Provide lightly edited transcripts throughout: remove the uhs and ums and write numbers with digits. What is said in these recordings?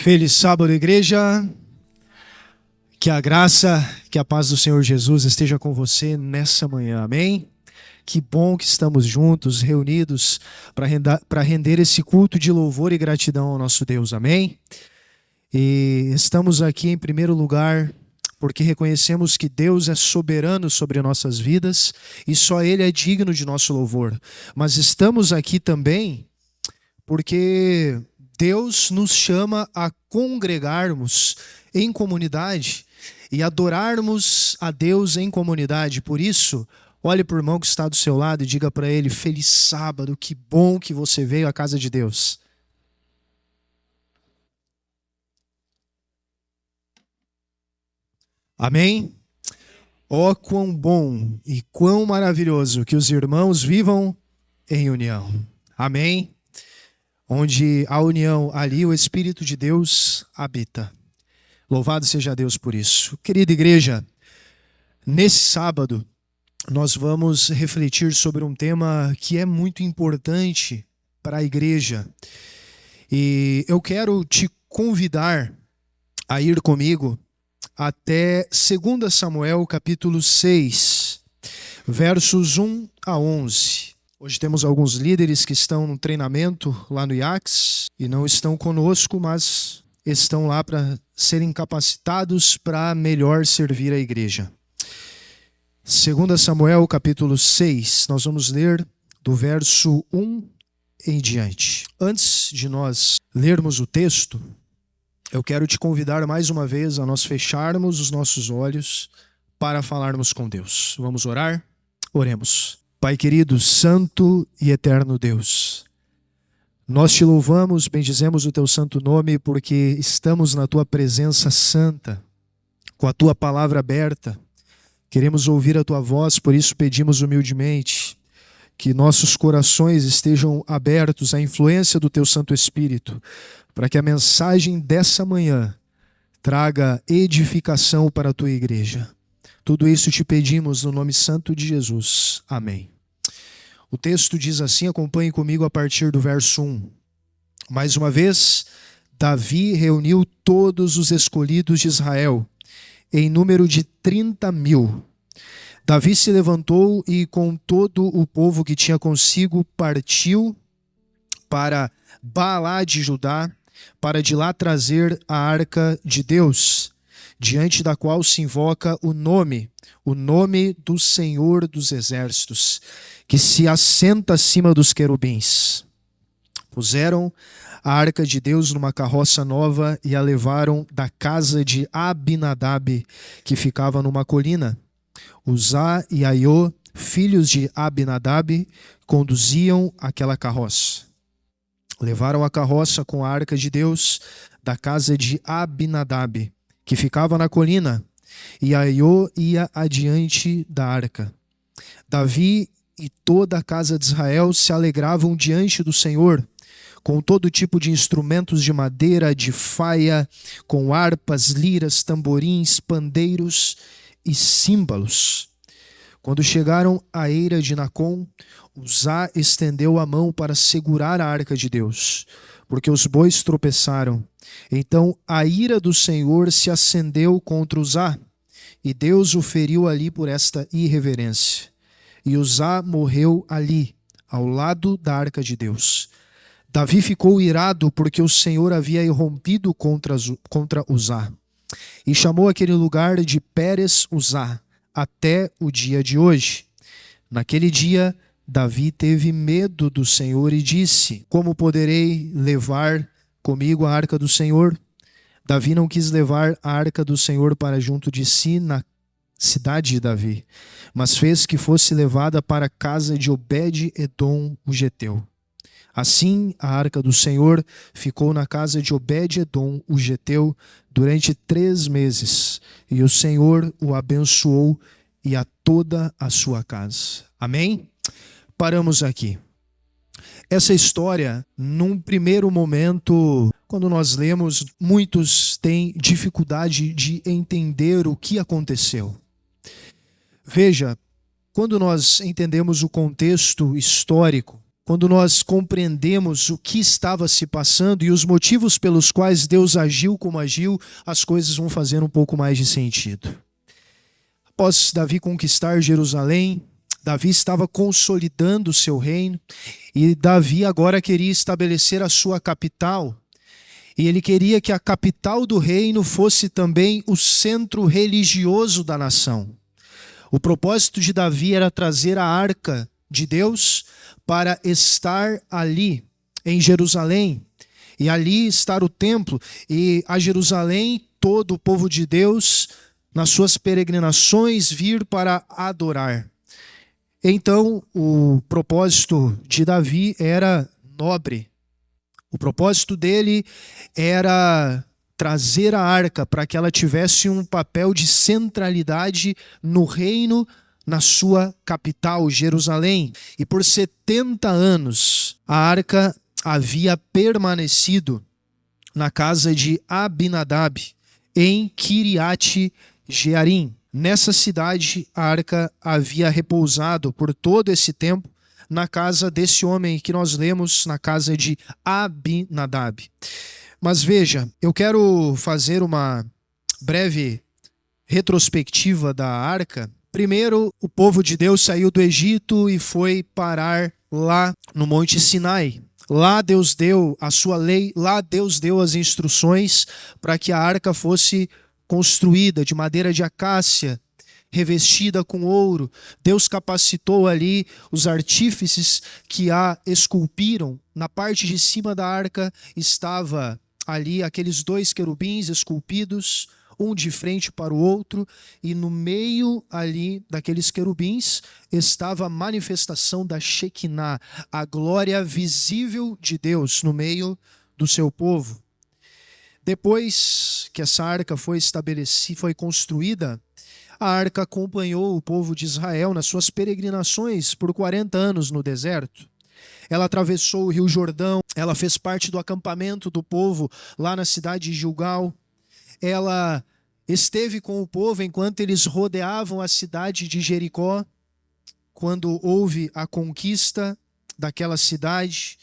Feliz sábado, igreja. Que a graça, que a paz do Senhor Jesus esteja com você nessa manhã, amém? Que bom que estamos juntos, reunidos, para render esse culto de louvor e gratidão ao nosso Deus, amém? E estamos aqui em primeiro lugar porque reconhecemos que Deus é soberano sobre nossas vidas e só Ele é digno de nosso louvor. Mas estamos aqui também porque Deus nos chama a congregarmos em comunidade e adorarmos a Deus em comunidade. Por isso, olhe para o irmão que está do seu lado e diga para ele: feliz sábado, que bom que você veio à casa de Deus. Amém? Ó, quão bom e quão maravilhoso que os irmãos vivam em união. Amém? Onde a união, ali o Espírito de Deus habita. Louvado seja Deus por isso. Querida igreja, nesse sábado nós vamos refletir sobre um tema que é muito importante para a igreja. E eu quero te convidar a ir comigo até 2 Samuel capítulo 6, versos 1 a 11. Hoje temos alguns líderes que estão no treinamento lá no IACS e não estão conosco, mas estão lá para serem capacitados para melhor servir a igreja. 2 Samuel capítulo 6, nós vamos ler do verso 1 em diante. Antes de nós lermos o texto, eu quero te convidar mais uma vez a nós fecharmos os nossos olhos para falarmos com Deus. Vamos orar? Oremos. Pai querido, santo e eterno Deus, nós te louvamos, bendizemos o teu santo nome porque estamos na tua presença santa, com a tua palavra aberta. Queremos ouvir a tua voz, por isso pedimos humildemente que nossos corações estejam abertos à influência do teu Santo Espírito, para que a mensagem dessa manhã traga edificação para a tua igreja. Tudo isso te pedimos no nome santo de Jesus. Amém. O texto diz assim, acompanhe comigo a partir do verso 1. Mais uma vez, Davi reuniu todos os escolhidos de Israel, em número de 30.000. Davi se levantou e com todo o povo que tinha consigo partiu para Baalá de Judá, para de lá trazer a arca de Deus, diante da qual se invoca o nome do Senhor dos Exércitos, que se assenta acima dos querubins. Puseram a arca de Deus numa carroça nova e a levaram da casa de Abinadab, que ficava numa colina. Uzá e Aiô, filhos de Abinadab, conduziam aquela carroça. Levaram a carroça com a arca de Deus da casa de Abinadab, que ficava na colina, e Aiô ia adiante da arca. Davi e toda a casa de Israel se alegravam diante do Senhor, com todo tipo de instrumentos de madeira, de faia, com harpas, liras, tamborins, pandeiros e símbolos. Quando chegaram à eira de Nacon, Uzá estendeu a mão para segurar a arca de Deus, porque os bois tropeçaram. Então a ira do Senhor se acendeu contra Uzá, e Deus o feriu ali por esta irreverência. E Uzá morreu ali, ao lado da arca de Deus. Davi ficou irado porque o Senhor havia irrompido contra Uzá, e chamou aquele lugar de Pérez Uzá, até o dia de hoje. Naquele dia, Davi teve medo do Senhor e disse: como poderei levar comigo a arca do Senhor? Davi não quis levar a arca do Senhor para junto de si na cidade de Davi, mas fez que fosse levada para a casa de Obed-edom, o geteu. Assim, a arca do Senhor ficou na casa de Obed-edom, o geteu, durante 3 meses, e o Senhor o abençoou e a toda a sua casa. Amém? Paramos aqui. Essa história, num primeiro momento, quando nós lemos, muitos têm dificuldade de entender o que aconteceu. Veja, quando nós entendemos o contexto histórico, quando nós compreendemos o que estava se passando e os motivos pelos quais Deus agiu como agiu, as coisas vão fazer um pouco mais de sentido. Após Davi conquistar Jerusalém, Davi estava consolidando o seu reino e Davi agora queria estabelecer a sua capital. E ele queria que a capital do reino fosse também o centro religioso da nação. O propósito de Davi era trazer a arca de Deus para estar ali em Jerusalém. E ali estar o templo. E a Jerusalém, todo o povo de Deus, nas suas peregrinações, vir para adorar. Então, o propósito de Davi era nobre. O propósito dele era trazer a arca para que ela tivesse um papel de centralidade no reino, na sua capital, Jerusalém. E por 70 anos, a arca havia permanecido na casa de Abinadab, em Kiriat Jearim. Nessa cidade, a arca havia repousado por todo esse tempo na casa desse homem que nós lemos, na casa de Abinadab. Mas veja, eu quero fazer uma breve retrospectiva da arca. Primeiro, o povo de Deus saiu do Egito e foi parar lá no Monte Sinai. Lá Deus deu a sua lei, lá Deus deu as instruções para que a arca fosse construída de madeira de acácia, revestida com ouro. Deus capacitou ali os artífices que a esculpiram. Na parte de cima da arca estava ali aqueles 2 querubins esculpidos, um de frente para o outro, e no meio ali daqueles querubins estava a manifestação da Shekinah, a glória visível de Deus no meio do seu povo. Depois que essa arca foi estabelecida, foi construída, a arca acompanhou o povo de Israel nas suas peregrinações por 40 anos no deserto. Ela atravessou o Rio Jordão, ela fez parte do acampamento do povo lá na cidade de Gilgal. Ela esteve com o povo enquanto eles rodeavam a cidade de Jericó, quando houve a conquista daquela cidade.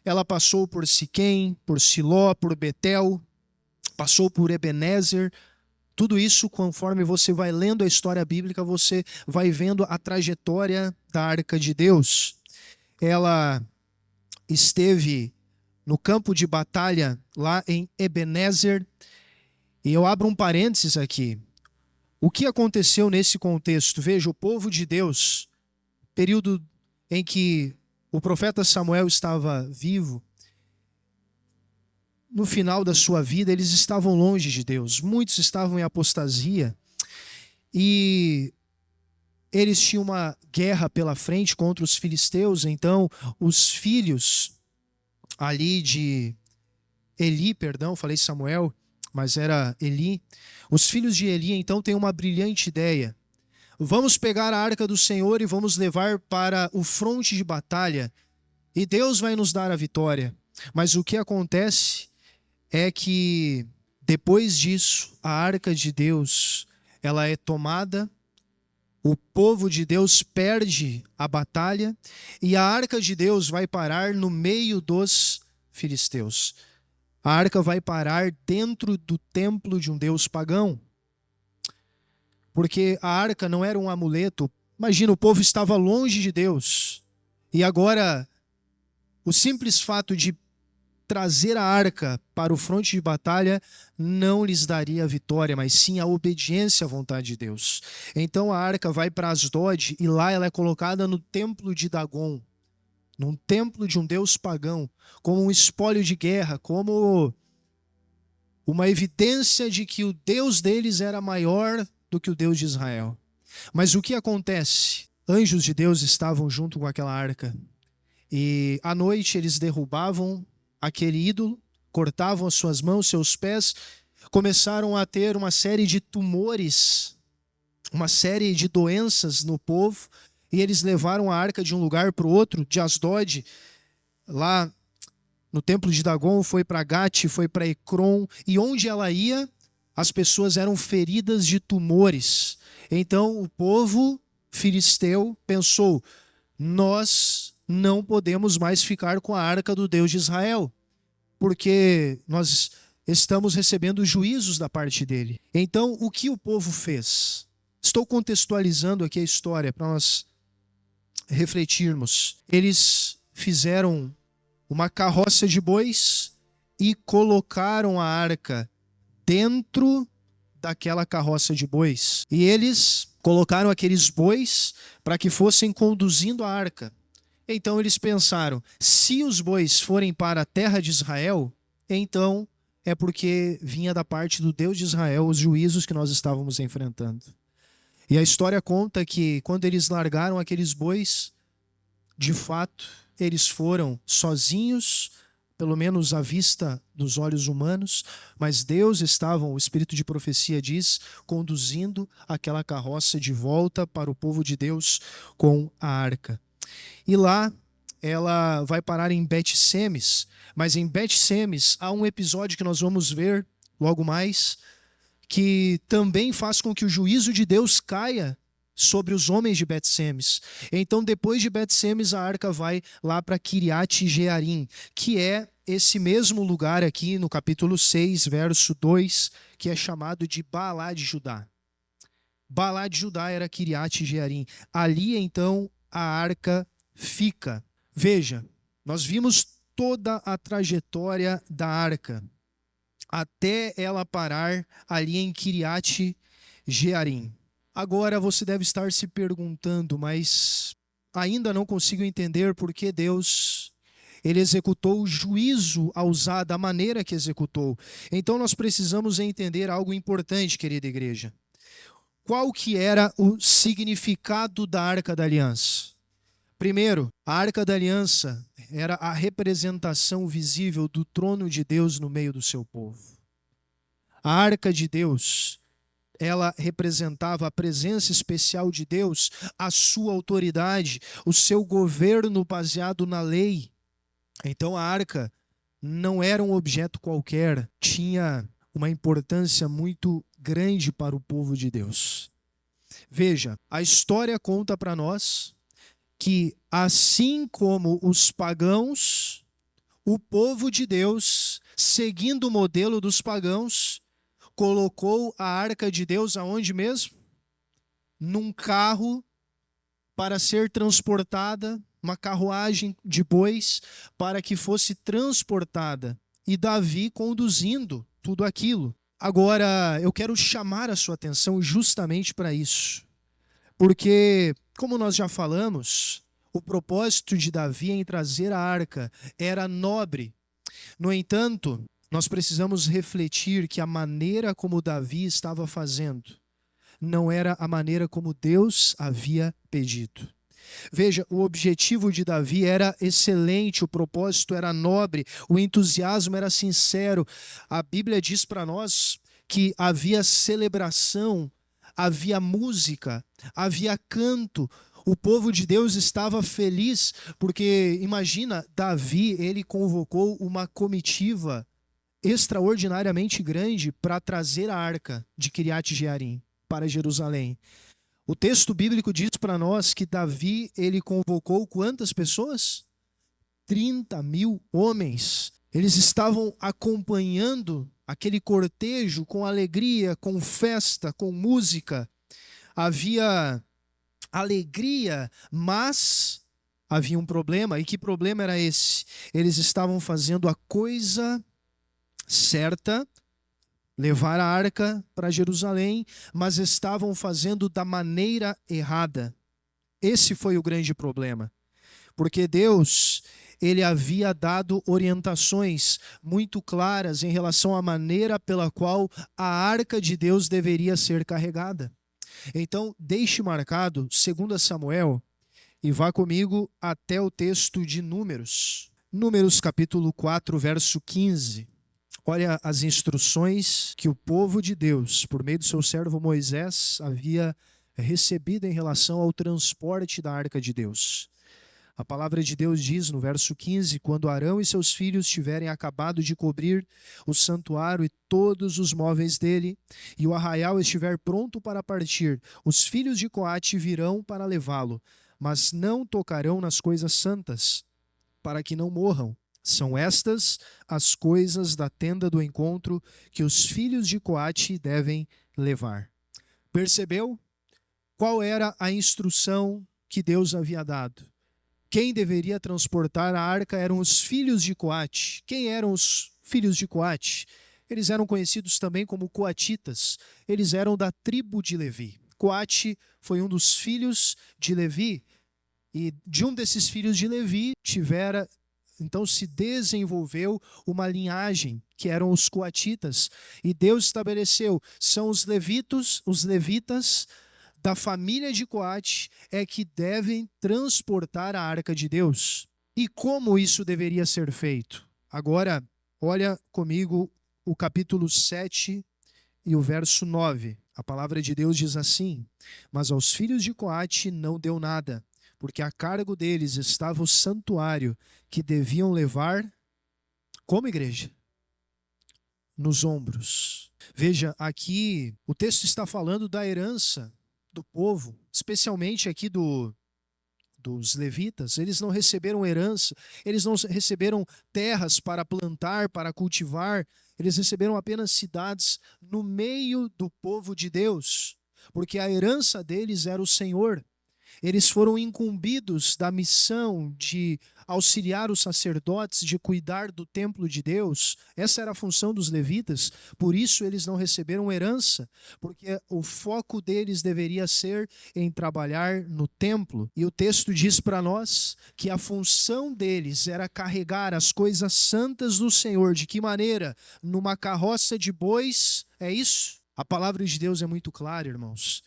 Ela passou por Siquém, por Siló, por Betel, passou por Ebenezer. Tudo isso, conforme você vai lendo a história bíblica, você vai vendo a trajetória da Arca de Deus. Ela esteve no campo de batalha lá em Ebenezer. E eu abro um parênteses aqui. O que aconteceu nesse contexto? Veja, o povo de Deus, período em que o profeta Samuel estava vivo, no final da sua vida, eles estavam longe de Deus. Muitos estavam em apostasia. E eles tinham uma guerra pela frente contra os filisteus. Então, os filhos ali de Eli, falei Samuel, mas era Eli. Os filhos de Eli, então, têm uma brilhante ideia. Vamos pegar a arca do Senhor e vamos levar para o fronte de batalha. E Deus vai nos dar a vitória. Mas o que acontece é que depois disso, a arca de Deus, ela é tomada, o povo de Deus perde a batalha e a arca de Deus vai parar no meio dos filisteus. A arca vai parar dentro do templo de um deus pagão, porque a arca não era um amuleto. Imagina, o povo estava longe de Deus e agora o simples fato de trazer a arca para o fronte de batalha não lhes daria a vitória, mas sim a obediência à vontade de Deus. Então a arca vai para Asdod e lá ela é colocada no templo de Dagon, num templo de um deus pagão, como um espólio de guerra, como uma evidência de que o Deus deles era maior do que o Deus de Israel. Mas o que acontece? Anjos de Deus estavam junto com aquela arca e à noite eles derrubavam aquele ídolo, cortavam as suas mãos, seus pés, começaram a ter uma série de tumores, uma série de doenças no povo, e eles levaram a arca de um lugar para o outro, de Asdod, lá no templo de Dagon, foi para Gate, foi para Ecrom, e onde ela ia, as pessoas eram feridas de tumores. Então o povo filisteu pensou, nós não podemos mais ficar com a arca do Deus de Israel, porque nós estamos recebendo juízos da parte dele. Então, o que o povo fez? Estou contextualizando aqui a história para nós refletirmos. Eles fizeram uma carroça de bois e colocaram a arca dentro daquela carroça de bois. E eles colocaram aqueles bois para que fossem conduzindo a arca. Então eles pensaram, se os bois forem para a terra de Israel, então é porque vinha da parte do Deus de Israel os juízos que nós estávamos enfrentando. E a história conta que quando eles largaram aqueles bois, de fato, eles foram sozinhos, pelo menos à vista dos olhos humanos, mas Deus estava, o Espírito de profecia diz, conduzindo aquela carroça de volta para o povo de Deus com a arca. E lá ela vai parar em Bet-Semes, mas em Bet-Semes há um episódio que nós vamos ver logo mais, que também faz com que o juízo de Deus caia sobre os homens de Bet-Semes. Então, depois de Bet-Semes, a arca vai lá para Kiriat-Jearim, que é esse mesmo lugar aqui no capítulo 6, verso 2, que é chamado de Baalá de Judá. Baalá de Judá era Kiriat-Jearim. Ali, então, a arca fica. Veja, nós vimos toda a trajetória da arca até ela parar ali em Kiriat-Jearim. Agora você deve estar se perguntando, mas ainda não consigo entender por que Deus ele executou o juízo ao usar da maneira que executou. Então nós precisamos entender algo importante, querida igreja. Qual que era o significado da Arca da Aliança? Primeiro, a Arca da Aliança era a representação visível do trono de Deus no meio do seu povo. A Arca de Deus, ela representava a presença especial de Deus, a sua autoridade, o seu governo baseado na lei. Então a arca não era um objeto qualquer, tinha uma importância muito grande para o povo de Deus. Veja, a história conta para nós que assim como os pagãos, o povo de Deus, seguindo o modelo dos pagãos, colocou a arca de Deus aonde mesmo? Num carro para ser transportada, uma carruagem de bois para que fosse transportada. E Davi conduzindo tudo aquilo. Agora, eu quero chamar a sua atenção justamente para isso. Porque, como nós já falamos, o propósito de Davi em trazer a arca era nobre. No entanto, nós precisamos refletir que a maneira como Davi estava fazendo não era a maneira como Deus havia pedido. Veja, o objetivo de Davi era excelente, o propósito era nobre, o entusiasmo era sincero. A Bíblia diz para nós que havia celebração, havia música, havia canto. O povo de Deus estava feliz, porque imagina, Davi, ele convocou uma comitiva extraordinariamente grande para trazer a arca de Kiriat-Jearim para Jerusalém. O texto bíblico diz para nós que Davi, ele convocou quantas pessoas? 30.000 homens. Eles estavam acompanhando aquele cortejo com alegria, com festa, com música. Havia alegria, mas havia um problema. E que problema era esse? Eles estavam fazendo a coisa certa, levar a arca para Jerusalém, mas estavam fazendo da maneira errada. Esse foi o grande problema. Porque Deus, ele havia dado orientações muito claras em relação à maneira pela qual a arca de Deus deveria ser carregada. Então, deixe marcado 2 Samuel e vá comigo até o texto de Números. Números capítulo 4, verso 15. Olha as instruções que o povo de Deus, por meio do seu servo Moisés, havia recebido em relação ao transporte da arca de Deus. A palavra de Deus diz no verso 15, quando Arão e seus filhos tiverem acabado de cobrir o santuário e todos os móveis dele, e o arraial estiver pronto para partir, os filhos de Coate virão para levá-lo. mas não tocarão nas coisas santas, para que não morram. São estas as coisas da tenda do encontro que os filhos de Coate devem levar. Percebeu? Qual era a instrução que Deus havia dado? Quem deveria transportar a arca eram os filhos de Coate. Quem eram os filhos de Coate? Eles eram conhecidos também como coatitas. Eles eram da tribo de Levi. Coate foi um dos filhos de Levi, e de um desses filhos de Levi então se desenvolveu uma linhagem, que eram os coatitas. E Deus estabeleceu, são os levitas da família de Coate é que devem transportar a arca de Deus. E como isso deveria ser feito? Agora, olha comigo o capítulo 7 e o verso 9. A palavra de Deus diz assim: mas aos filhos de Coate não deu nada, porque a cargo deles estava o santuário que deviam levar, como igreja? Nos ombros. Veja, aqui o texto está falando da herança do povo, especialmente aqui dos levitas. Eles não receberam herança, eles não receberam terras para plantar, para cultivar, eles receberam apenas cidades no meio do povo de Deus, porque a herança deles era o Senhor. Eles foram incumbidos da missão de auxiliar os sacerdotes, de cuidar do templo de Deus. Essa era a função dos levitas, por isso eles não receberam herança, porque o foco deles deveria ser em trabalhar no templo. E o texto diz para nós que a função deles era carregar as coisas santas do Senhor. De que maneira? Numa carroça de bois, é isso? A palavra de Deus é muito clara, irmãos.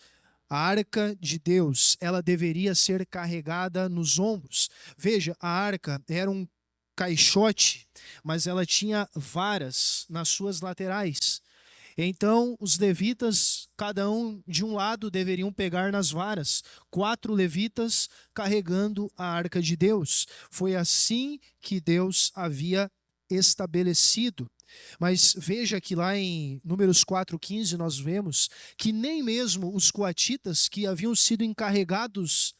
A arca de Deus, ela deveria ser carregada nos ombros. Veja, a arca era um caixote, mas ela tinha varas nas suas laterais. Então, os levitas, cada um de um lado, deveriam pegar nas varas. 4 levitas carregando a arca de Deus. Foi assim que Deus havia estabelecido. Mas veja que lá em Números 4:15 nós vemos que nem mesmo os coatitas, que haviam sido encarregados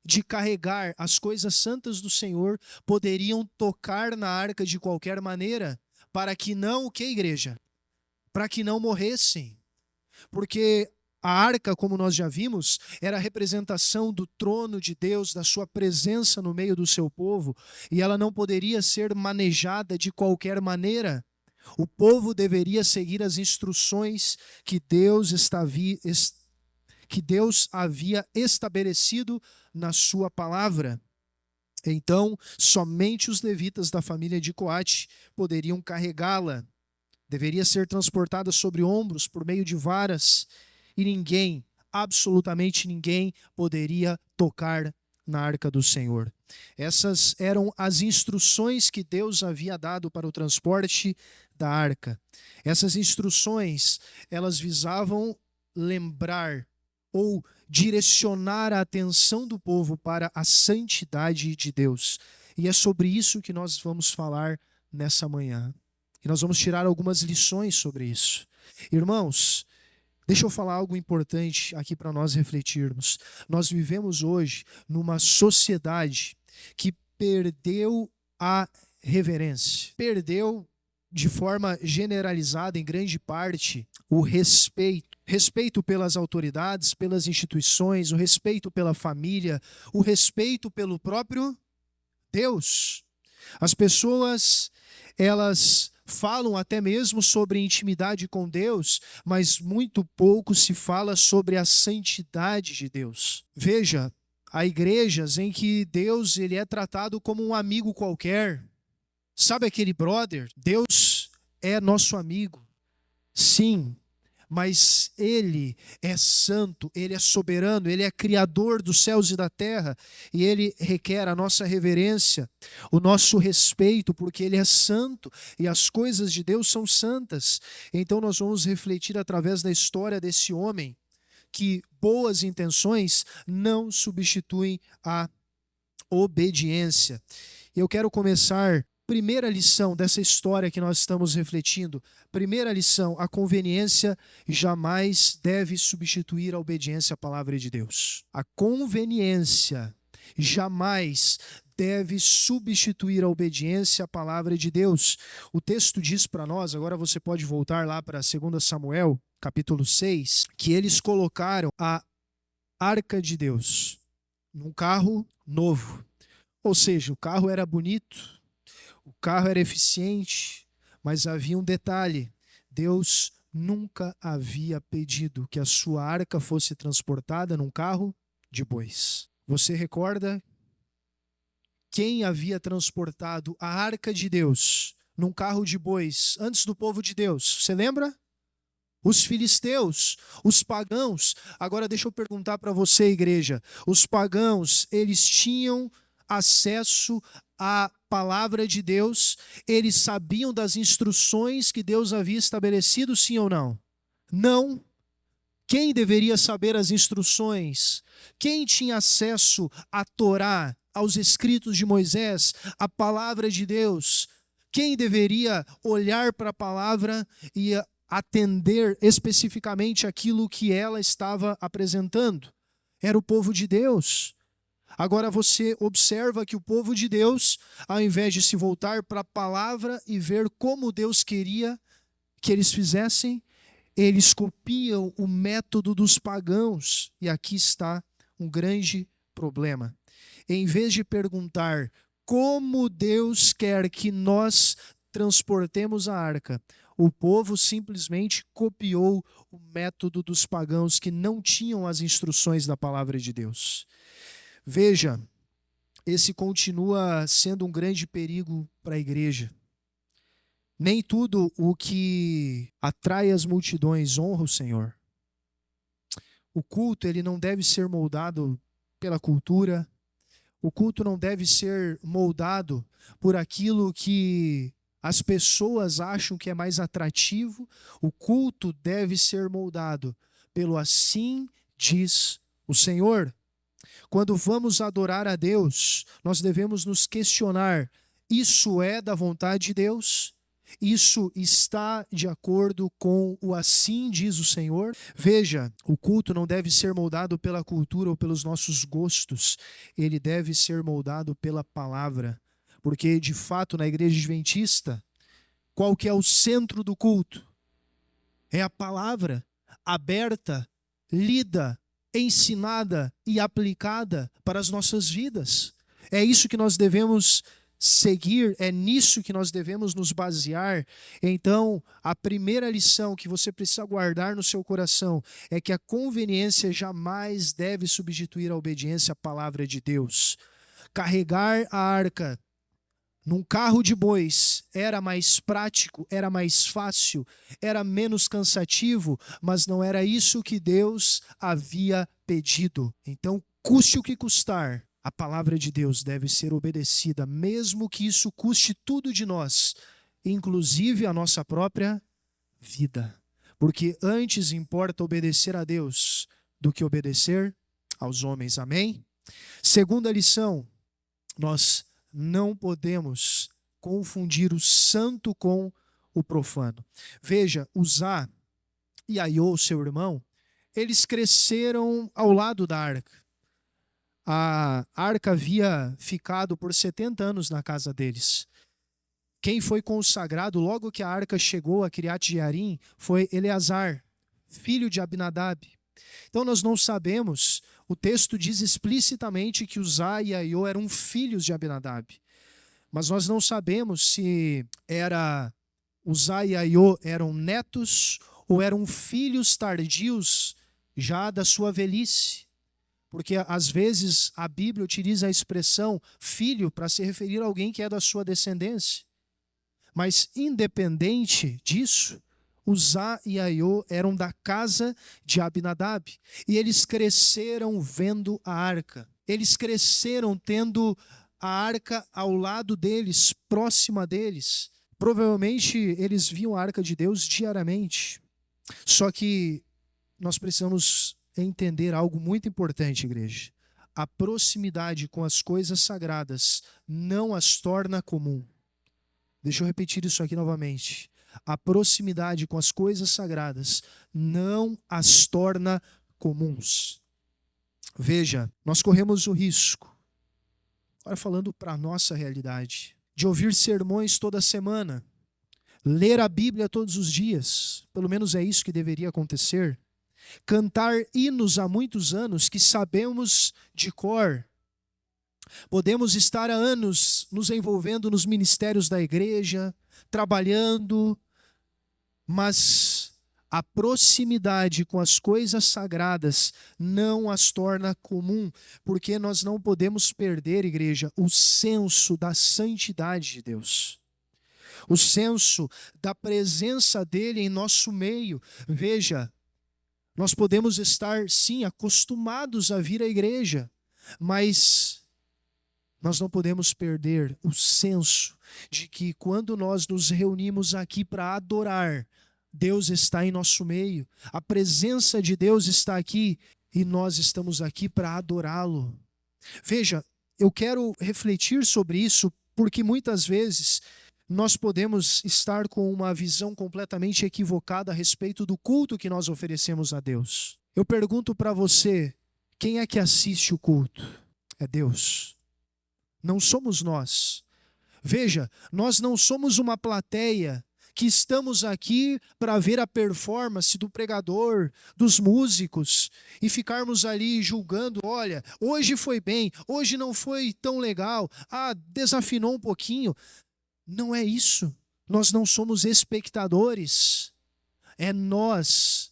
de carregar as coisas santas do Senhor, poderiam tocar na arca de qualquer maneira, para que não, o que, igreja? Para que não morressem. Porque a arca, como nós já vimos, era a representação do trono de Deus, da sua presença no meio do seu povo, e ela não poderia ser manejada de qualquer maneira. O povo deveria seguir as instruções que Deus havia estabelecido na sua palavra. Então, somente os levitas da família de Coate poderiam carregá-la. Deveria ser transportada sobre ombros por meio de varas, e ninguém, absolutamente ninguém, poderia tocar na arca do Senhor. Essas eram as instruções que Deus havia dado para o transporte da arca. Essas instruções, elas visavam lembrar ou direcionar a atenção do povo para a santidade de Deus. E é sobre isso que nós vamos falar nessa manhã. E nós vamos tirar algumas lições sobre isso. Irmãos, deixa eu falar algo importante aqui para nós refletirmos. Nós vivemos hoje numa sociedade que perdeu a reverência, perdeu de forma generalizada, em grande parte, o respeito. Respeito pelas autoridades, pelas instituições, o respeito pela família, o respeito pelo próprio Deus. As pessoas, elas falam até mesmo sobre intimidade com Deus, mas muito pouco se fala sobre a santidade de Deus. Veja, há igrejas em que Deus ele é tratado como um amigo qualquer. Sabe aquele brother? Deus é nosso amigo. Sim, mas Ele é santo, Ele é soberano, Ele é criador dos céus e da terra, e Ele requer a nossa reverência, o nosso respeito, porque Ele é santo e as coisas de Deus são santas. Então nós vamos refletir através da história desse homem que boas intenções não substituem a obediência. Eu quero começar. Primeira lição dessa história que nós estamos refletindo. Primeira lição: a conveniência jamais deve substituir a obediência à palavra de Deus. A conveniência jamais deve substituir a obediência à palavra de Deus. O texto diz para nós, agora você pode voltar lá para 2 Samuel, capítulo 6, que eles colocaram a arca de Deus num carro novo. Ou seja, o carro era bonito, o carro era eficiente, mas havia um detalhe: Deus nunca havia pedido que a sua arca fosse transportada num carro de bois. Você recorda quem havia transportado a arca de Deus num carro de bois antes do povo de Deus? Você lembra? Os filisteus, os pagãos. Agora deixa eu perguntar para você, igreja. Os pagãos, eles tinham acesso à palavra de Deus? Eles sabiam das instruções que Deus havia estabelecido, sim ou não? Não. Quem deveria saber as instruções? Quem tinha acesso à Torá, aos escritos de Moisés, à palavra de Deus? Quem deveria olhar para a palavra e atender especificamente aquilo que ela estava apresentando? Era o povo de Deus. Agora você observa que o povo de Deus, ao invés de se voltar para a palavra e ver como Deus queria que eles fizessem, eles copiam o método dos pagãos. E aqui está um grande problema. Em vez de perguntar como Deus quer que nós transportemos a arca, o povo simplesmente copiou o método dos pagãos que não tinham as instruções da palavra de Deus. Veja, esse continua sendo um grande perigo para a igreja. Nem tudo o que atrai as multidões honra o Senhor. O culto, ele não deve ser moldado pela cultura. O culto não deve ser moldado por aquilo que as pessoas acham que é mais atrativo. O culto deve ser moldado pelo assim diz o Senhor. Quando vamos adorar a Deus, nós devemos nos questionar: isso é da vontade de Deus? Isso está de acordo com o assim diz o Senhor? Veja, o culto não deve ser moldado pela cultura ou pelos nossos gostos. Ele deve ser moldado pela palavra. Porque, de fato, na igreja adventista, qual que é o centro do culto? É a palavra aberta, lida, ensinada e aplicada para as nossas vidas. É isso que nós devemos seguir, é nisso que nós devemos nos basear. Então, a primeira lição que você precisa guardar no seu coração é que a conveniência jamais deve substituir a obediência à palavra de Deus. Carregar a arca num carro de bois era mais prático, era mais fácil, era menos cansativo, mas não era isso que Deus havia pedido. Então, custe o que custar, a palavra de Deus deve ser obedecida, mesmo que isso custe tudo de nós, inclusive a nossa própria vida. Porque antes importa obedecer a Deus do que obedecer aos homens. Amém? Segunda lição, nós não podemos confundir o santo com o profano. Veja, Uzá e Aiô, seu irmão, eles cresceram ao lado da arca. A arca havia ficado por 70 anos na casa deles. Quem foi consagrado logo que a arca chegou a Kiriat Jearim foi Eleazar, filho de Abinadab. Então nós não sabemos, o texto diz explicitamente que Uzá e Aiô eram filhos de Abinadab. Mas nós não sabemos se Uzá e Aiô eram netos ou eram filhos tardios já da sua velhice. Porque às vezes a Bíblia utiliza a expressão filho para se referir a alguém que é da sua descendência. Mas independente disso, Uzá e Aiô eram da casa de Abinadab. E eles cresceram vendo a arca. Eles cresceram tendo a arca ao lado deles, próxima deles. Provavelmente eles viam a arca de Deus diariamente. Só que nós precisamos entender algo muito importante, igreja. A proximidade com as coisas sagradas não as torna comum. Deixa eu repetir isso aqui novamente. A proximidade com as coisas sagradas não as torna comuns. Veja, nós corremos o risco Agora falando para a nossa realidade, de ouvir sermões toda semana, ler a Bíblia todos os dias, pelo menos é isso que deveria acontecer, cantar hinos há muitos anos que sabemos de cor, podemos estar há anos nos envolvendo nos ministérios da igreja, trabalhando, mas a proximidade com as coisas sagradas não as torna comum, porque nós não podemos perder, igreja, o senso da santidade de Deus. O senso da presença dele em nosso meio. Veja, nós podemos estar, sim, acostumados a vir à igreja, mas nós não podemos perder o senso de que quando nós nos reunimos aqui para adorar, Deus está em nosso meio, a presença de Deus está aqui e nós estamos aqui para adorá-lo. Veja, eu quero refletir sobre isso porque muitas vezes nós podemos estar com uma visão completamente equivocada a respeito do culto que nós oferecemos a Deus. Eu pergunto para você, quem é que assiste o culto? É Deus. Não somos nós. Veja, nós não somos uma plateia que estamos aqui para ver a performance do pregador, dos músicos, e ficarmos ali julgando, olha, hoje foi bem, hoje não foi tão legal, desafinou um pouquinho. Não é isso. Nós não somos espectadores. É nós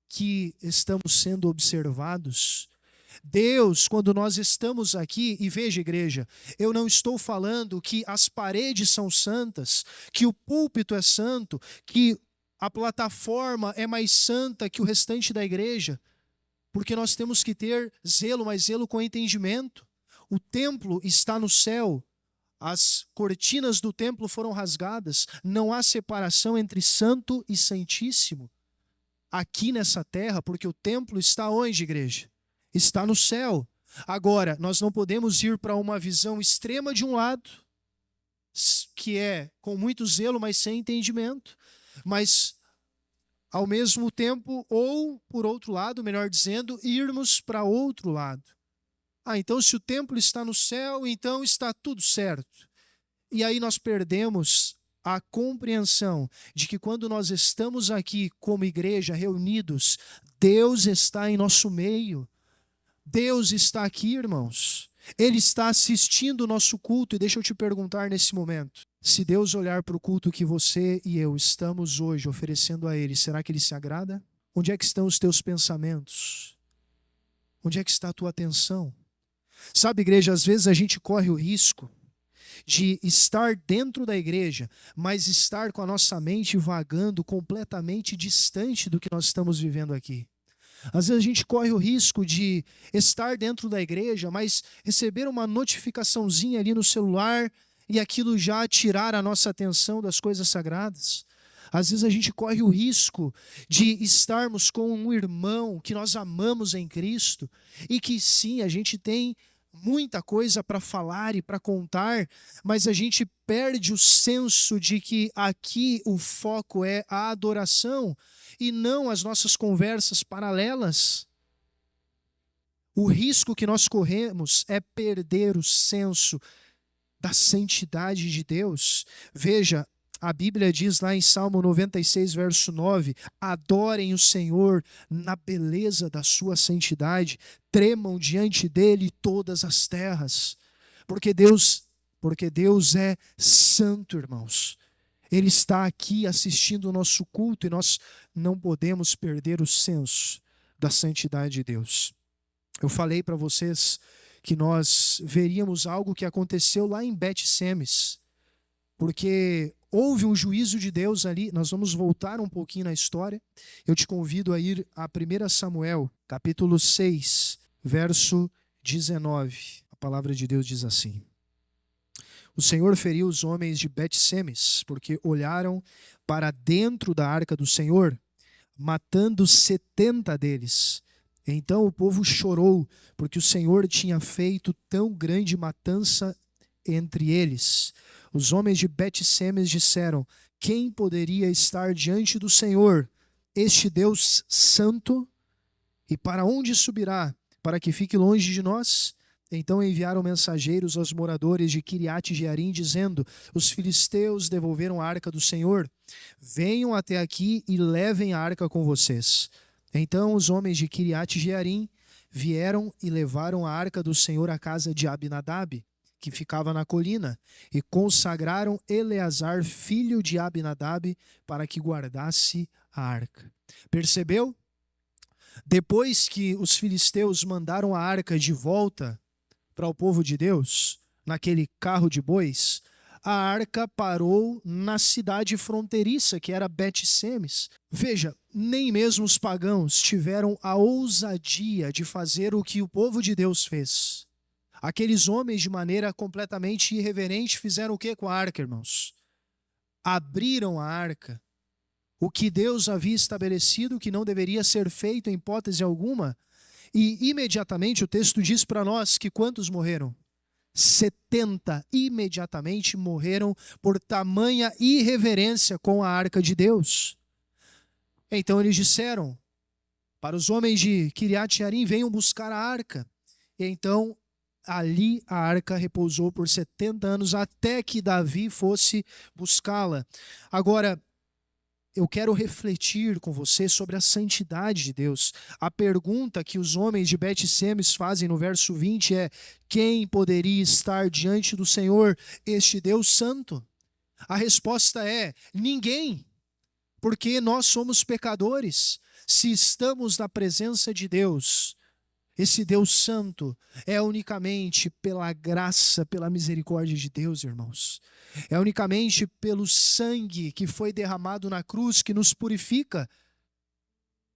que estamos sendo observados. Deus, quando nós estamos aqui, e veja, igreja, eu não estou falando que as paredes são santas, que o púlpito é santo, que a plataforma é mais santa que o restante da igreja, porque nós temos que ter zelo, mas zelo com entendimento. O templo está no céu, as cortinas do templo foram rasgadas, não há separação entre santo e santíssimo aqui nessa terra, porque o templo está onde, igreja? Está no céu. Agora, nós não podemos ir para uma visão extrema de um lado, que é com muito zelo, mas sem entendimento, mas ao mesmo tempo, ou por outro lado, melhor dizendo, irmos para outro lado. Então se o templo está no céu, então está tudo certo. E aí nós perdemos a compreensão de que quando nós estamos aqui como igreja reunidos, Deus está em nosso meio. Deus está aqui, irmãos. Ele está assistindo o nosso culto. E deixa eu te perguntar nesse momento, se Deus olhar para o culto que você e eu estamos hoje oferecendo a Ele, será que Ele se agrada? Onde é que estão os teus pensamentos? Onde é que está a tua atenção? Sabe, igreja, às vezes a gente corre o risco de estar dentro da igreja, mas estar com a nossa mente vagando completamente distante do que nós estamos vivendo aqui. Às vezes a gente corre o risco de estar dentro da igreja, mas receber uma notificaçãozinha ali no celular e aquilo já tirar a nossa atenção das coisas sagradas. Às vezes a gente corre o risco de estarmos com um irmão que nós amamos em Cristo e que sim, a gente tem muita coisa para falar e para contar, mas a gente perde o senso de que aqui o foco é a adoração e não as nossas conversas paralelas. O risco que nós corremos é perder o senso da santidade de Deus. Veja, a Bíblia diz lá em Salmo 96, verso 9, adorem o Senhor na beleza da sua santidade, tremam diante dele todas as terras, porque Deus é santo, irmãos. Ele está aqui assistindo o nosso culto e nós não podemos perder o senso da santidade de Deus. Eu falei para vocês que nós veríamos algo que aconteceu lá em Bet-Semes, porque houve um juízo de Deus ali. Nós vamos voltar um pouquinho na história. Eu te convido a ir a 1 Samuel, capítulo 6, verso 19. A palavra de Deus diz assim: o Senhor feriu os homens de Bet-Semes, porque olharam para dentro da arca do Senhor, matando 70 deles. Então o povo chorou, porque o Senhor tinha feito tão grande matança entre eles. Os homens de Bet-Semes disseram: quem poderia estar diante do Senhor, este Deus santo? E para onde subirá, para que fique longe de nós? Então enviaram mensageiros aos moradores de Quiriate Jearim, dizendo: os filisteus devolveram a arca do Senhor. Venham até aqui e levem a arca com vocês. Então os homens de Quiriate Jearim vieram e levaram a arca do Senhor à casa de Abinadab, que ficava na colina, e consagraram Eleazar, filho de Abinadab, para que guardasse a arca. Percebeu? Depois que os filisteus mandaram a arca de volta para o povo de Deus, naquele carro de bois, a arca parou na cidade fronteiriça, que era Bet-Semes. Veja, nem mesmo os pagãos tiveram a ousadia de fazer o que o povo de Deus fez. Aqueles homens, de maneira completamente irreverente, fizeram o que com a arca, irmãos? Abriram a arca. O que Deus havia estabelecido que não deveria ser feito em hipótese alguma. E imediatamente o texto diz para nós que quantos morreram? 70 imediatamente morreram por tamanha irreverência com a arca de Deus. Então eles disseram para os homens de Quiriate Jearim: venham buscar a arca. E então ali a arca repousou por 70 anos até que Davi fosse buscá-la. Agora, eu quero refletir com você sobre a santidade de Deus. A pergunta que os homens de Bet-Semes fazem no verso 20 é: quem poderia estar diante do Senhor, este Deus santo? A resposta é: ninguém, porque nós somos pecadores. Se estamos na presença de Deus, esse Deus santo, é unicamente pela graça, pela misericórdia de Deus, irmãos. É unicamente pelo sangue que foi derramado na cruz que nos purifica,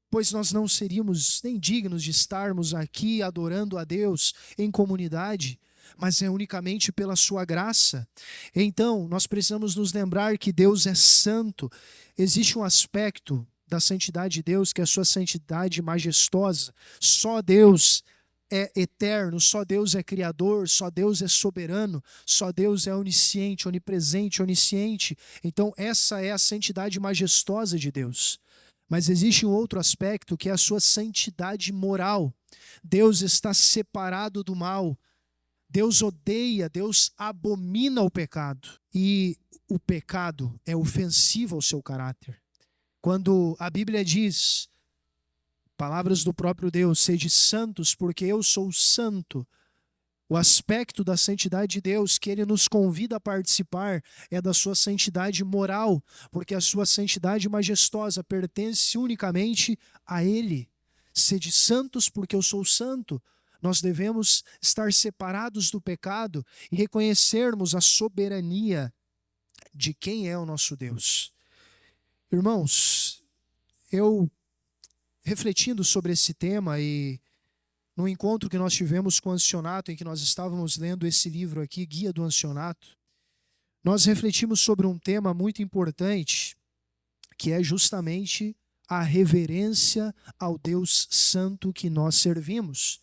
pois nós não seríamos nem dignos de estarmos aqui adorando a Deus em comunidade, mas é unicamente pela sua graça. Então, nós precisamos nos lembrar que Deus é santo. Existe um aspecto da santidade de Deus, que é a sua santidade majestosa. Só Deus é eterno, só Deus é criador, só Deus é soberano, só Deus é onisciente, onipresente, onisciente. Então essa é a santidade majestosa de Deus. Mas existe um outro aspecto, que é a sua santidade moral. Deus está separado do mal. Deus odeia, Deus abomina o pecado. E o pecado é ofensivo ao seu caráter. Quando a Bíblia diz, palavras do próprio Deus: sede santos, porque eu sou santo, o aspecto da santidade de Deus que Ele nos convida a participar é da sua santidade moral, porque a sua santidade majestosa pertence unicamente a Ele. Sede santos, porque eu sou santo. Nós devemos estar separados do pecado e reconhecermos a soberania de quem é o nosso Deus. Irmãos, eu refletindo sobre esse tema e no encontro que nós tivemos com o Ancionato, em que nós estávamos lendo esse livro aqui, Guia do Ancionato, nós refletimos sobre um tema muito importante, que é justamente a reverência ao Deus Santo que nós servimos.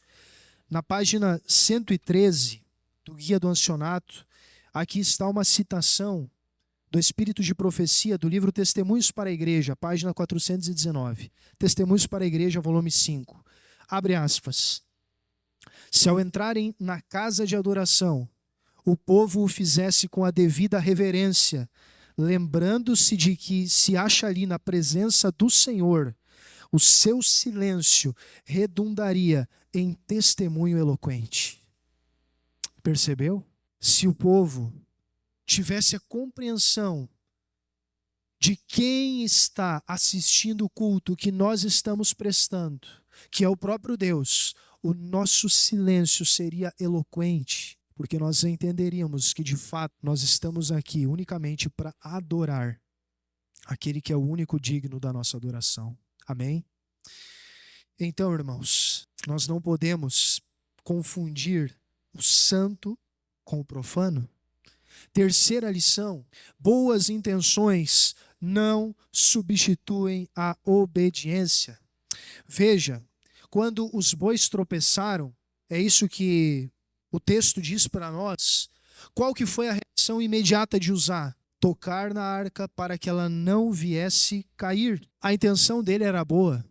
Na página 113 do Guia do Ancionato, aqui está uma citação do Espírito de Profecia do livro Testemunhos para a Igreja, página 419. Testemunhos para a Igreja, volume 5. Abre aspas. Se ao entrarem na casa de adoração, o povo o fizesse com a devida reverência, lembrando-se de que se acha ali na presença do Senhor, o seu silêncio redundaria em testemunho eloquente. Percebeu? Se o povo tivesse a compreensão de quem está assistindo o culto que nós estamos prestando, que é o próprio Deus, o nosso silêncio seria eloquente, porque nós entenderíamos que de fato nós estamos aqui unicamente para adorar aquele que é o único digno da nossa adoração. Amém? Então, irmãos, nós não podemos confundir o santo com o profano. Terceira lição: boas intenções não substituem a obediência. Veja, quando os bois tropeçaram, é isso que o texto diz para nós, qual que foi a reação imediata de Uzá? Tocar na arca para que ela não viesse cair. A intenção dele era boa.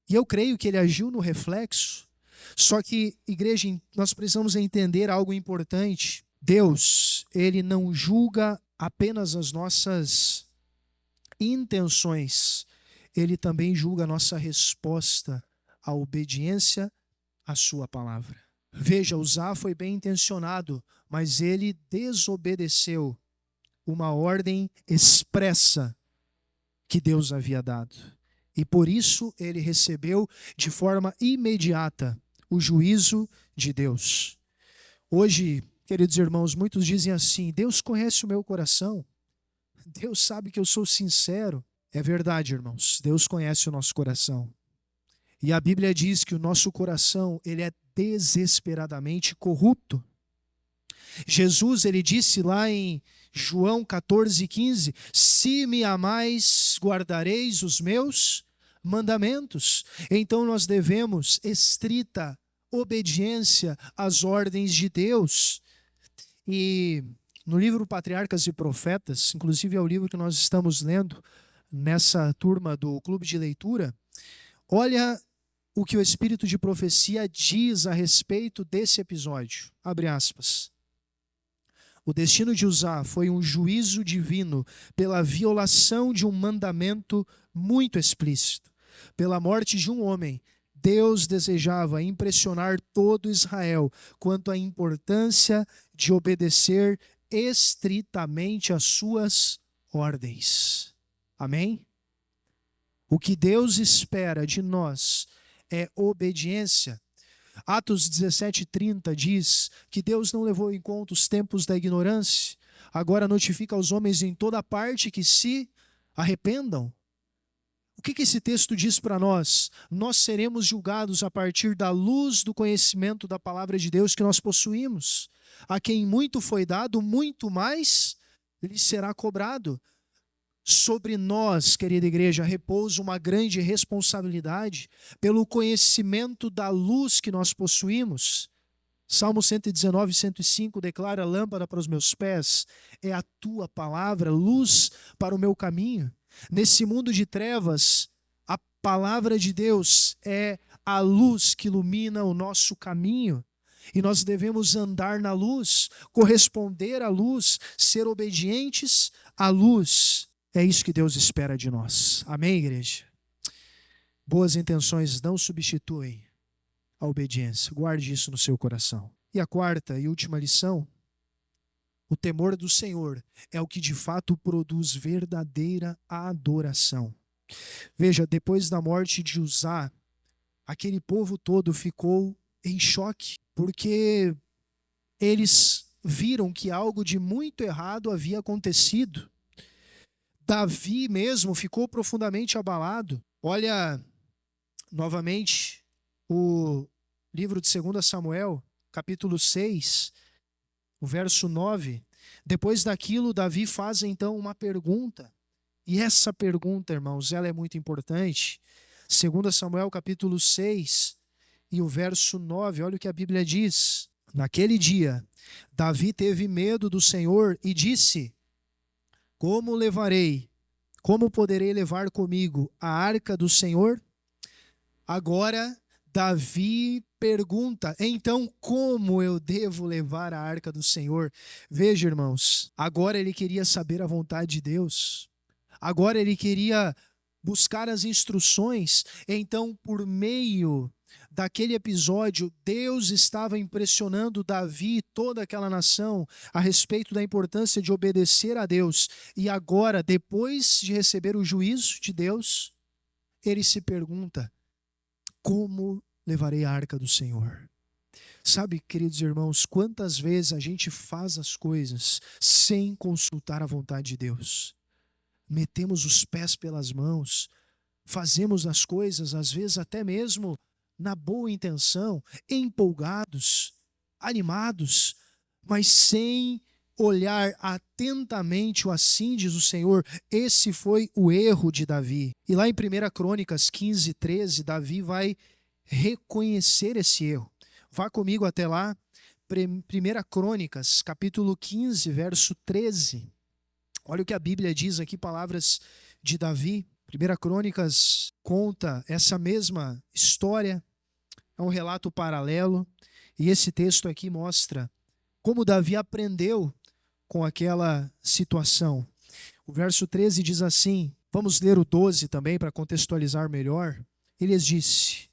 E eu creio que ele agiu no reflexo, Só que, igreja, nós precisamos entender algo importante. Deus, ele não julga apenas as nossas intenções, ele também julga a nossa resposta à obediência à sua palavra. Veja, Uzá foi bem intencionado, mas ele desobedeceu uma ordem expressa que Deus havia dado. E por isso ele recebeu de forma imediata o juízo de Deus. Hoje, queridos irmãos, muitos dizem assim: Deus conhece o meu coração, Deus sabe que eu sou sincero. É verdade, irmãos, Deus conhece o nosso coração. E a Bíblia diz que o nosso coração, ele é desesperadamente corrupto. Jesus, ele disse lá em João 14,15: se me amais, guardareis os meus mandamentos. Então nós devemos estrita obediência às ordens de Deus. E no livro Patriarcas e Profetas, inclusive é o livro que nós estamos lendo nessa turma do clube de leitura, olha o que o Espírito de Profecia diz a respeito desse episódio. Abre aspas. O destino de Uzá foi um juízo divino pela violação de um mandamento muito explícito. Pela morte de um homem, Deus desejava impressionar todo Israel quanto à importância de obedecer estritamente às suas ordens. Amém? O que Deus espera de nós é obediência. Atos 17:30 diz que Deus não levou em conta os tempos da ignorância, agora notifica aos homens em toda parte que se arrependam. O que esse texto diz para nós? Nós seremos julgados a partir da luz do conhecimento da palavra de Deus que nós possuímos. A quem muito foi dado, muito mais lhe será cobrado. Sobre nós, querida igreja, repousa uma grande responsabilidade pelo conhecimento da luz que nós possuímos. Salmo 119, 105 declara: lâmpada para os meus pés é a tua palavra, luz para o meu caminho. Nesse mundo de trevas, a palavra de Deus é a luz que ilumina o nosso caminho. E nós devemos andar na luz, corresponder à luz, ser obedientes à luz. É isso que Deus espera de nós. Amém, igreja? Boas intenções não substituem a obediência. Guarde isso no seu coração. E a quarta e última lição: o temor do Senhor é o que de fato produz verdadeira adoração. Veja, depois da morte de Uzá, aquele povo todo ficou em choque, porque eles viram que algo de muito errado havia acontecido. Davi mesmo ficou profundamente abalado. Olha novamente o livro de 2 Samuel, capítulo 6, o verso 9. Depois daquilo, Davi faz então uma pergunta. E essa pergunta, irmãos, ela é muito importante. 2 Samuel, capítulo 6 e o verso 9. Olha o que a Bíblia diz. Naquele dia, Davi teve medo do Senhor e disse: como poderei levar comigo a arca do Senhor? Agora, Davi pergunta: então como eu devo levar a arca do Senhor? Veja, irmãos, agora ele queria saber a vontade de Deus. Agora ele queria buscar as instruções. Então, por meio daquele episódio, Deus estava impressionando Davi e toda aquela nação a respeito da importância de obedecer a Deus. E agora, depois de receber o juízo de Deus, ele se pergunta: como levarei a arca do Senhor? Sabe, queridos irmãos, quantas vezes a gente faz as coisas sem consultar a vontade de Deus? Metemos os pés pelas mãos, fazemos as coisas, às vezes até mesmo na boa intenção, empolgados, animados, mas sem olhar atentamente o assim diz o Senhor. Esse foi o erro de Davi. E lá em 1 Crônicas 15, 13, Davi vai reconhecer esse erro. Vá comigo até lá, 1 Crônicas, capítulo 15, verso 13. Olha o que a Bíblia diz aqui, palavras de Davi. 1 Crônicas conta essa mesma história. é um relato paralelo, e esse texto aqui mostra como Davi aprendeu com aquela situação. O verso 13 diz assim, vamos ler o 12 também para contextualizar melhor. Ele lhes disse: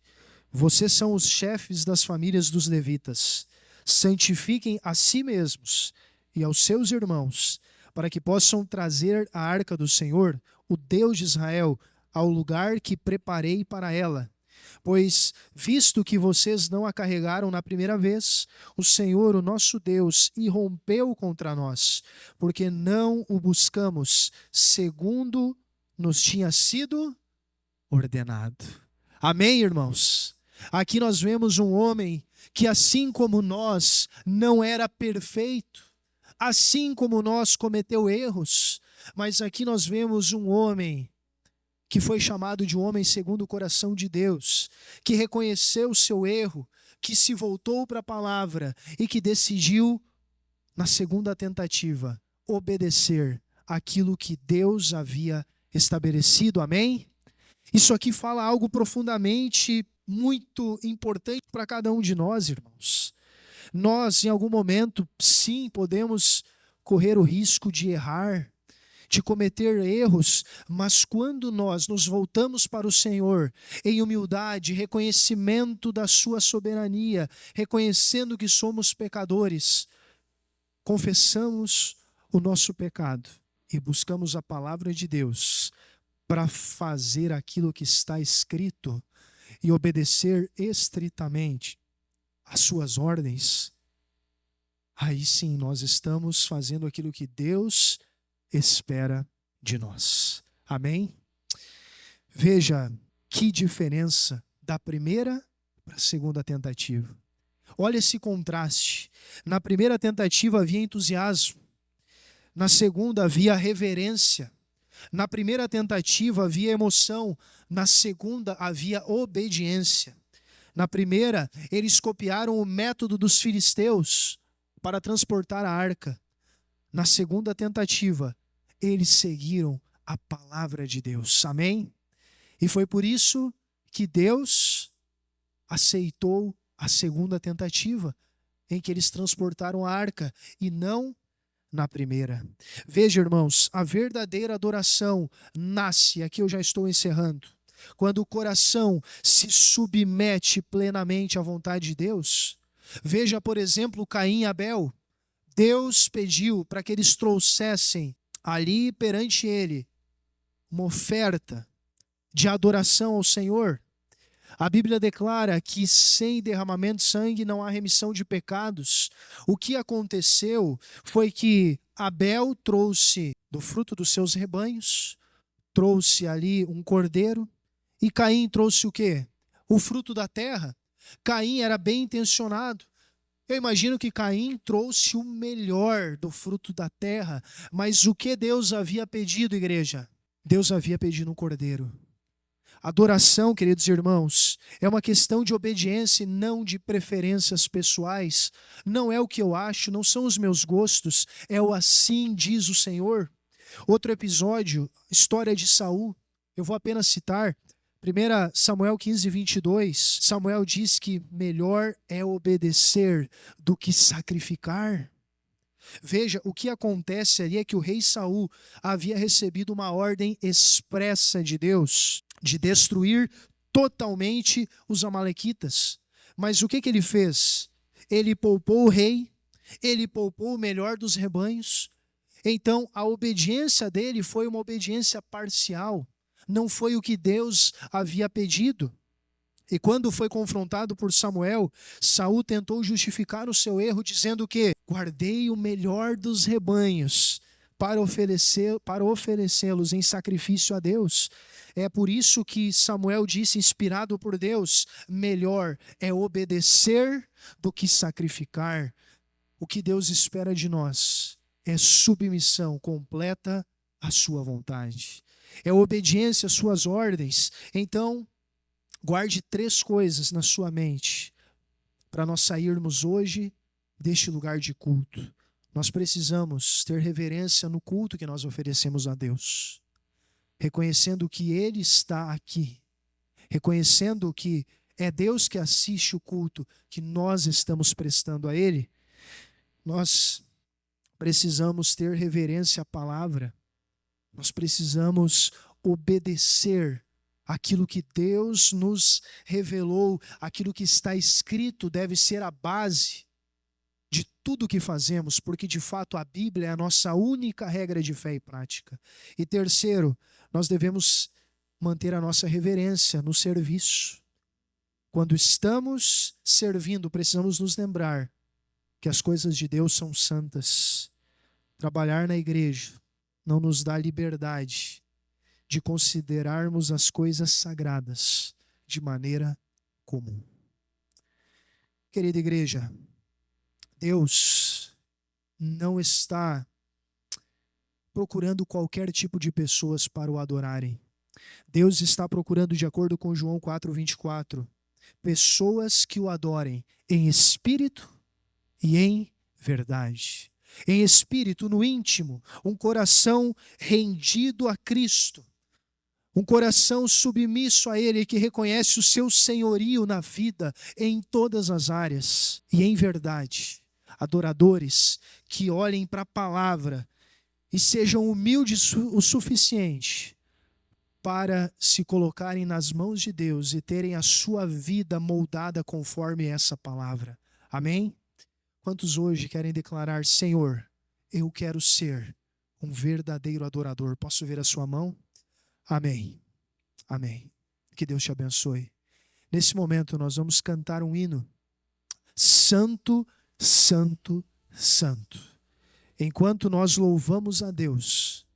vocês são os chefes das famílias dos levitas. Santifiquem a si mesmos e aos seus irmãos, para que possam trazer a arca do Senhor, o Deus de Israel, ao lugar que preparei para ela. Pois, visto que vocês não a carregaram na primeira vez, o Senhor, o nosso Deus, irrompeu contra nós, porque não o buscamos segundo nos tinha sido ordenado. Amém, irmãos? Aqui nós vemos um homem que, assim como nós, não era perfeito, assim como nós, cometeu erros, mas aqui nós vemos um homem que foi chamado de um homem segundo o coração de Deus, que reconheceu o seu erro, que se voltou para a palavra e que decidiu, na segunda tentativa, obedecer aquilo que Deus havia estabelecido. Amém? Isso aqui fala algo profundamente muito importante para cada um de nós, irmãos. Nós, em algum momento, sim, podemos correr o risco de errar, de cometer erros, mas quando nós nos voltamos para o Senhor em humildade, reconhecimento da sua soberania, reconhecendo que somos pecadores, confessamos o nosso pecado e buscamos a palavra de Deus para fazer aquilo que está escrito e obedecer estritamente às suas ordens, aí sim nós estamos fazendo aquilo que Deus espera de nós. Amém? Veja que diferença da primeira para a segunda tentativa. Olha esse contraste. Na primeira tentativa havia entusiasmo, na segunda havia reverência. Na primeira tentativa havia emoção, na segunda havia obediência. Na primeira, eles copiaram o método dos filisteus para transportar a arca. Na segunda tentativa, eles seguiram a palavra de Deus. Amém? E foi por isso que Deus aceitou a segunda tentativa, em que eles transportaram a arca, e não na primeira. Veja, irmãos, a verdadeira adoração nasce, aqui eu já estou encerrando, quando o coração se submete plenamente à vontade de Deus. Veja, por exemplo, Caim e Abel. Deus pediu para que eles trouxessem ali perante ele uma oferta de adoração ao Senhor. A Bíblia declara que sem derramamento de sangue não há remissão de pecados. O que aconteceu foi que Abel trouxe do fruto dos seus rebanhos, trouxe ali um cordeiro, e Caim trouxe o quê? O fruto da terra. Caim era bem intencionado. Eu imagino que Caim trouxe o melhor do fruto da terra, mas o que Deus havia pedido, igreja? Deus havia pedido um cordeiro. Adoração, queridos irmãos, é uma questão de obediência e não de preferências pessoais. Não é o que eu acho, não são os meus gostos, é o assim diz o Senhor. Outro episódio, história de Saul, eu vou apenas citar. 1 Samuel 15, 22, Samuel diz que melhor é obedecer do que sacrificar. Veja, o que acontece ali é que o rei Saul havia recebido uma ordem expressa de Deus de destruir totalmente os amalequitas. Mas o que ele fez? Ele poupou o rei, ele poupou o melhor dos rebanhos. Então, a obediência dele foi uma obediência parcial. Não foi o que Deus havia pedido. E quando foi confrontado por Samuel, Saul tentou justificar o seu erro, dizendo que guardei o melhor dos rebanhos para oferecê-los em sacrifício a Deus. É por isso que Samuel disse, inspirado por Deus, melhor é obedecer do que sacrificar. O que Deus espera de nós é submissão completa à sua vontade. É obediência às suas ordens. Então, guarde 3 coisas na sua mente para nós sairmos hoje deste lugar de culto. Nós precisamos ter reverência no culto que nós oferecemos a Deus, reconhecendo que Ele está aqui, reconhecendo que é Deus que assiste o culto que nós estamos prestando a Ele, nós precisamos ter reverência à palavra, nós precisamos obedecer aquilo que Deus nos revelou, aquilo que está escrito deve ser a base de tudo que fazemos, porque de fato a Bíblia é a nossa única regra de fé e prática. E terceiro, nós devemos manter a nossa reverência no serviço. Quando estamos servindo, precisamos nos lembrar que as coisas de Deus são santas. Trabalhar na igreja não nos dá liberdade de considerarmos as coisas sagradas de maneira comum. Querida igreja, Deus não está procurando qualquer tipo de pessoas para o adorarem. Deus está procurando, de acordo com João 4:24, pessoas que o adorem em espírito e em verdade. Em espírito, no íntimo, um coração rendido a Cristo, um coração submisso a Ele, que reconhece o seu senhorio na vida em todas as áreas. E em verdade, adoradores que olhem para a palavra e sejam humildes o suficiente para se colocarem nas mãos de Deus e terem a sua vida moldada conforme essa palavra. Amém? Quantos hoje querem declarar: Senhor, eu quero ser um verdadeiro adorador? Posso ver a sua mão? Amém. Amém. Que Deus te abençoe. Nesse momento nós vamos cantar um hino. Santo, Santo, Santo. Enquanto nós louvamos a Deus,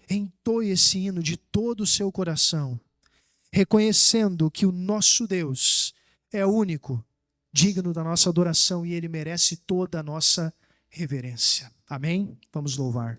entoe esse hino de todo o seu coração, reconhecendo que o nosso Deus é único, digno da nossa adoração, e Ele merece toda a nossa reverência. Amém? Vamos louvar.